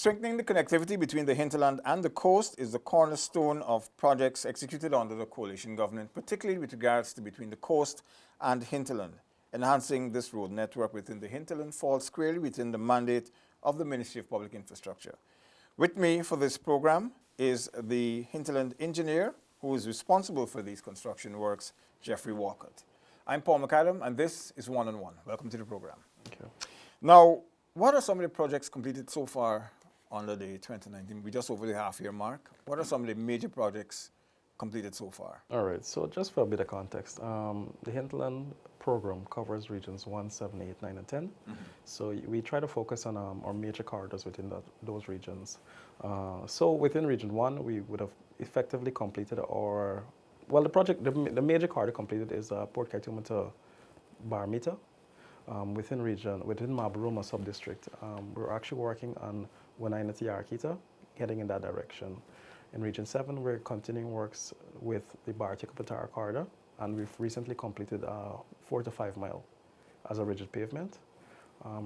Strengthening the connectivity between the hinterland and the coast is the cornerstone of projects executed under the coalition government, particularly with regards to between the coast and hinterland. Enhancing this road network within the hinterland falls squarely within the mandate of the Ministry of Public Infrastructure. With me for this program is the hinterland engineer who is responsible for these construction works, Jeffrey Walcott. I'm Paul McAdam, and this is One on One. Welcome to the program. Thank you. Now, what are some of the projects completed so far under the 2019? We're just over the half-year mark. What are some of the major projects completed so far? All right, so just for a bit of context, the hinterland program covers regions 1, 7, 8, 9, and 10. So we try to focus on our major corridors within those regions. So within region 1, we would have effectively completed the project, the major corridor completed is Port Kaituma to Barmita. Within Mabaruma sub-district, we're actually working on Wanaina to Yarakita, heading in that direction. In Region 7, we're continuing works with the Baratika-Patara corridor, and we've recently completed 4 to 5 mile as a rigid pavement.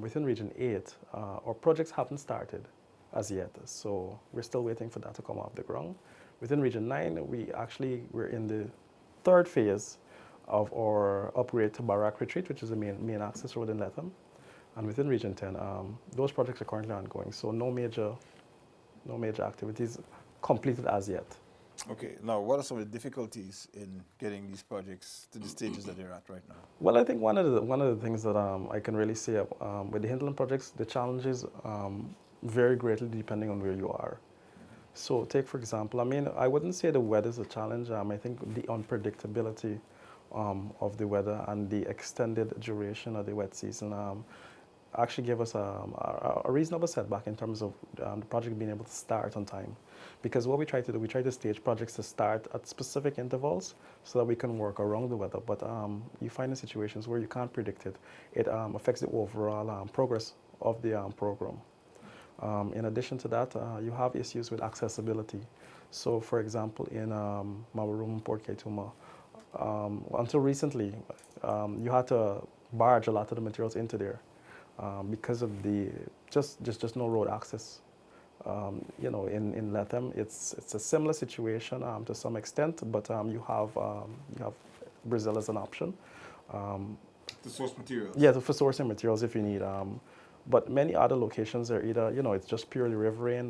Within Region 8, our projects haven't started as yet, so we're still waiting for that to come off the ground. Within Region 9, we're in the third phase of our upgrade to Barak Retreat, which is the main access road in Lethem. And within Region 10, those projects are currently ongoing, so no major activities completed as yet. Okay, now what are some of the difficulties in getting these projects to the stages that they're at right now? Well, I think one of the things that I can really say with the hinterland projects, the challenges vary greatly depending on where you are. So take, for example, I wouldn't say the weather is a challenge. I think the unpredictability of the weather and the extended duration of the wet season actually gave us a reasonable setback in terms of the project being able to start on time. Because what we try to do, we try to stage projects to start at specific intervals so that we can work around the weather. But you find in situations where you can't predict it, it affects the overall progress of the program. In addition to that, you have issues with accessibility. So for example, in Mabaruma, Port Kaituma, until recently, you had to barge a lot of the materials into there because of the just no road access. In Lethem, it's a similar situation to some extent, but you have Brazil as an option. To source materials? Yeah, for sourcing materials if you need. But many other locations are either, it's just purely riverine,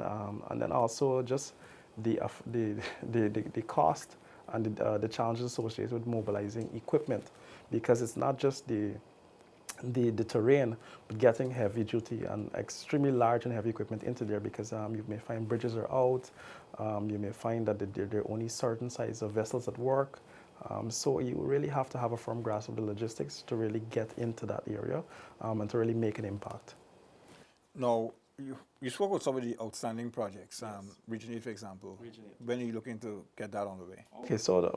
and then also just the cost and the challenges associated with mobilizing equipment, because it's not just the terrain, but getting heavy duty and extremely large and heavy equipment into there, because you may find bridges are out, you may find that there are only certain size of vessels that work. So you really have to have a firm grasp of the logistics to really get into that area and to really make an impact. Now, you spoke about some of the outstanding projects, Region 8, for example. Region 8. When are you looking to get that on the way? Okay, so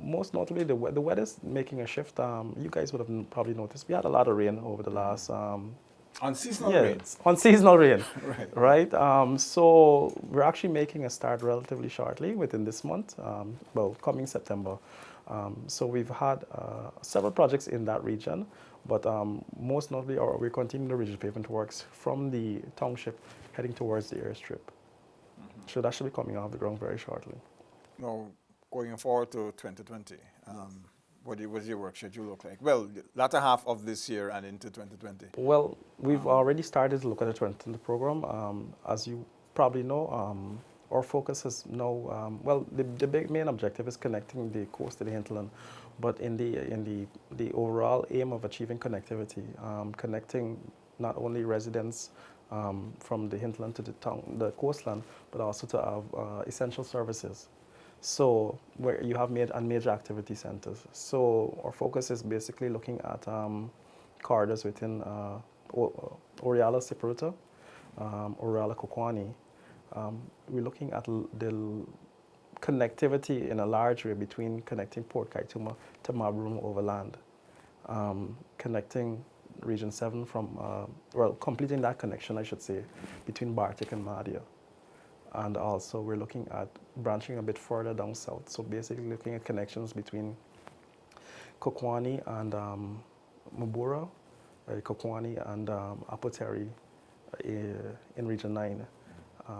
most notably, the weather's making a shift. You guys would have probably noticed we had a lot of rain over the last... Unseasonal rain? Unseasonal rain, right. So we're actually making a start relatively shortly within this month, coming September. So we've had several projects in that region, but most notably, we're continuing the rigid pavement works from the township heading towards the airstrip. So that should be coming off the ground very shortly. Now, going forward to 2020, what does your work schedule look like? Well, the latter half of this year and into 2020. Well, we've already started to look at the 2020 program. As you probably know, our focus is now, the big main objective is connecting the coast to the hinterland, but in the overall aim of achieving connectivity, connecting not only residents from the hinterland to the coastland, but also to essential services. So where you have major activity centers. So our focus is basically looking at corridors within Oriala Siparuta, Oriala Kokwani. We're looking at the connectivity in a large way between connecting Port Kaituma to Mabaruma overland, connecting Region 7 completing that connection, I should say, between Bartik and Madhya. And also we're looking at branching a bit further down south. So basically looking at connections between Kokwani and Mabura, Kokwani and Apoteri in Region 9.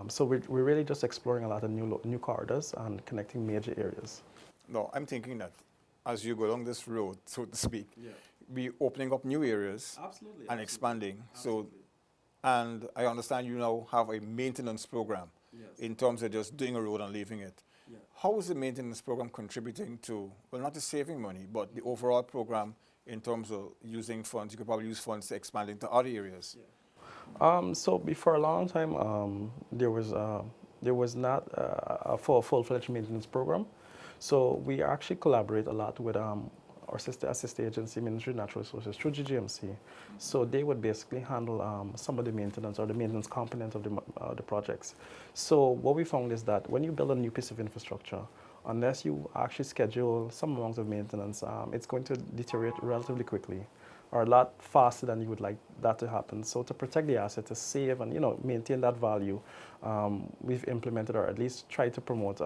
So we're really just exploring a lot of new corridors and connecting major areas. No, I'm thinking that as you go along this road, so to speak, be opening up new areas Absolutely. and expanding. Absolutely. So, and I understand you now have a maintenance program in terms of just doing a road and leaving it. Yeah. How is the maintenance program contributing to, well, not just saving money, but the overall program in terms of using funds? You could probably use funds to expand into other areas. So before a long time, there was not a full-fledged maintenance program. So we actually collaborate a lot with our sister agency, Ministry of Natural Resources, through GGMC. So they would basically handle some of the maintenance or the maintenance component of the projects. So what we found is that when you build a new piece of infrastructure, unless you actually schedule some amount of maintenance, it's going to deteriorate relatively quickly, or a lot faster than you would like that to happen. So to protect the asset, to save and maintain that value, we've implemented or at least tried to promote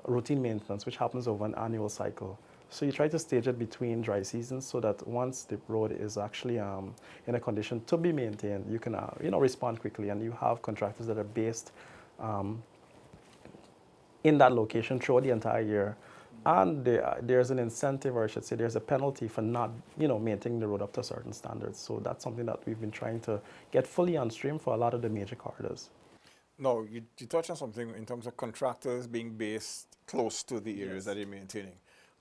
routine maintenance, which happens over an annual cycle. So you try to stage it between dry seasons so that once the road is actually in a condition to be maintained, you can respond quickly, and you have contractors that are based in that location throughout the entire year. And there's an incentive, or I should say there's a penalty for not maintaining the road up to certain standards. So that's something that we've been trying to get fully on stream for a lot of the major corridors. No, you touched on something in terms of contractors being based close to the areas that they're maintaining.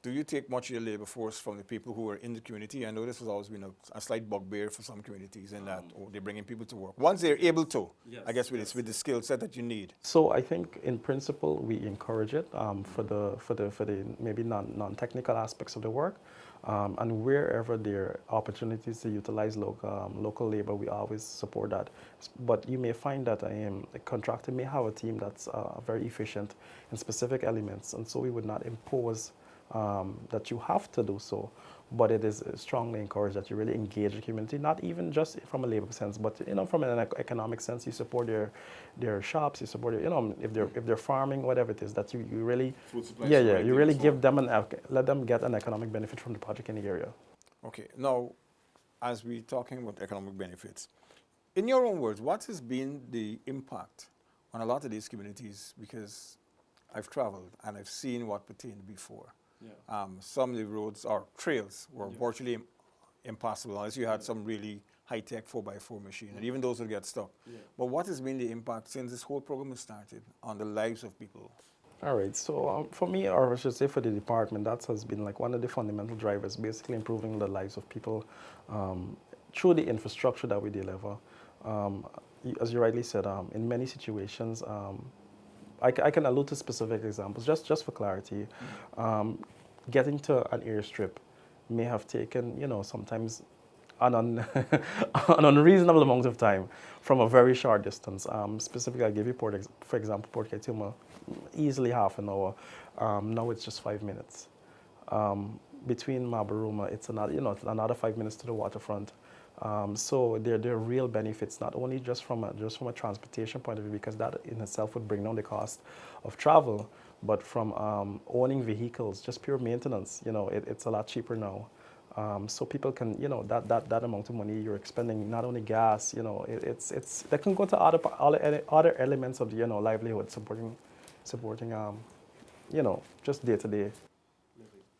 Do you take much of your labor force from the people who are in the community? I know this has always been a slight bugbear for some communities in that they're bringing people to work. Once they're able to, I guess with the skill set that you need. So I think in principle we encourage it for the maybe non-technical aspects of the work, and wherever there are opportunities to utilize local labor, we always support that. But you may find that a contractor may have a team that's very efficient in specific elements, and so we would not impose that you have to do so, but it is strongly encouraged that you really engage the community, not even just from a labor sense, but from an economic sense. You support their shops, you support if they're farming, whatever it is, that you really you really give them let them get an economic benefit from the project in the area. Okay, now as we're talking about economic benefits, in your own words, what has been the impact on a lot of these communities? Because I've traveled and I've seen what pertained before. Some of the roads or trails were virtually impassable unless you had some really high-tech 4x4 machine, and even those will get stuck. But what has been the impact since this whole program has started on the lives of people? All right, so for me, or I should say for the department, that has been like one of the fundamental drivers, basically improving the lives of people through the infrastructure that we deliver. As you rightly said, in many situations, I can allude to specific examples, just for clarity. Getting to an airstrip may have taken, sometimes an unreasonable amount of time from a very short distance. Specifically, I'll give you, for example, Port Kaituma, easily half an hour. Now it's just 5 minutes. Between Mabaruma, it's another 5 minutes to the waterfront. So there are real benefits, not only just from a transportation point of view, because that in itself would bring down the cost of travel, but from owning vehicles, just pure maintenance. It's a lot cheaper now. So people can, that amount of money you're expending, not only gas, that can go to other elements of the livelihood, supporting just day to day.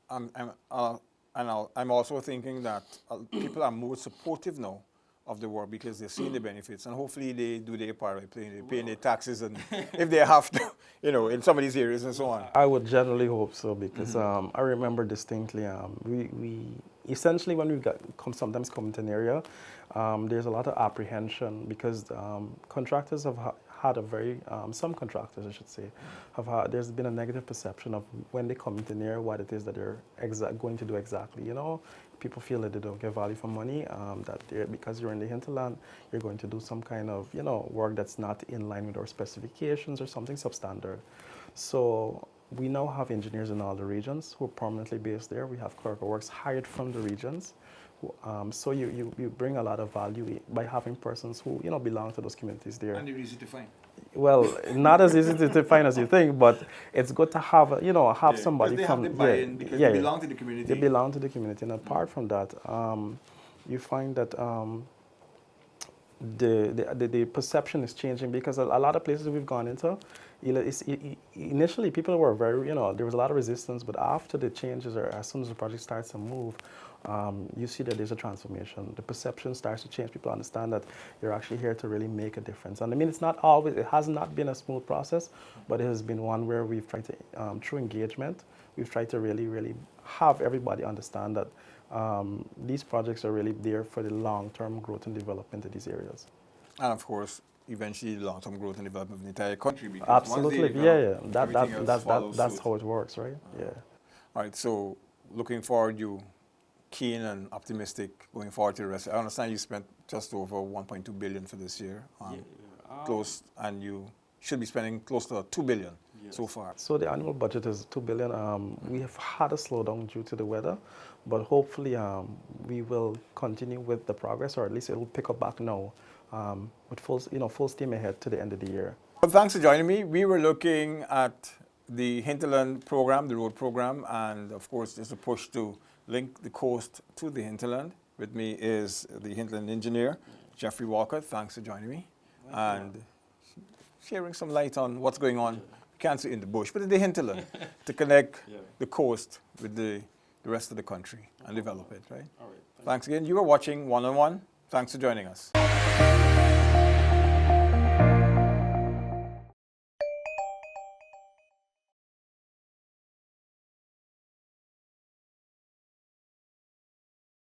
I'm also thinking that people are more supportive now of the work because they're seeing the benefits, and hopefully they do their part by paying their taxes, and if they have to, in some of these areas and so on. I would generally hope so, because I remember distinctly, we essentially when we sometimes come to an area, there's a lot of apprehension because contractors have had a very, some contractors I should say, there's been a negative perception of when they come into an area what it is that they're going to do exactly. People feel that they don't get value for money, because you're in the hinterland, you're going to do some kind of, work that's not in line with our specifications or something substandard. So we now have engineers in all the regions who are permanently based there. We have clerical works hired from the regions. So you bring a lot of value by having persons who belong to those communities there. And they're easy to find. Well, not as easy to find as you think, but it's good to have somebody they from have the buy-in because they belong to the community. They belong to the community, and apart from that, you find that the perception is changing because a lot of places we've gone into, initially people were very, there was a lot of resistance, but after the changes or as soon as the project starts to move, you see that there's a transformation. The perception starts to change. People understand that you're actually here to really make a difference. And I mean, it has not been a smooth process, but it has been one where we've tried to, through engagement, we've tried to really, really have everybody understand that these projects are really there for the long-term growth and development of these areas. And of course, eventually the long-term growth and development of the entire country. Because Absolutely, once they yeah. develop, That's how it works, right? Yeah. All right, so looking forward, you keen and optimistic going forward to the rest. I understand you spent just over 1.2 billion for this year, close, and you should be spending close to 2 billion so far. So the annual budget is 2 billion. We have had a slowdown due to the weather, but hopefully we will continue with the progress, or at least it will pick up back now with full steam ahead to the end of the year. Well, thanks for joining me. We were looking at the Hinterland program, the road program, and of course there's a push to link the coast to the hinterland. With me is the hinterland engineer, Jeffrey Walker. Thanks for joining me and sharing some light on what's going on. You can't see in the bush, but in the hinterland to connect the coast with the rest of the country and develop it, right? All right. Thanks again. You are watching One on One. Thanks for joining us.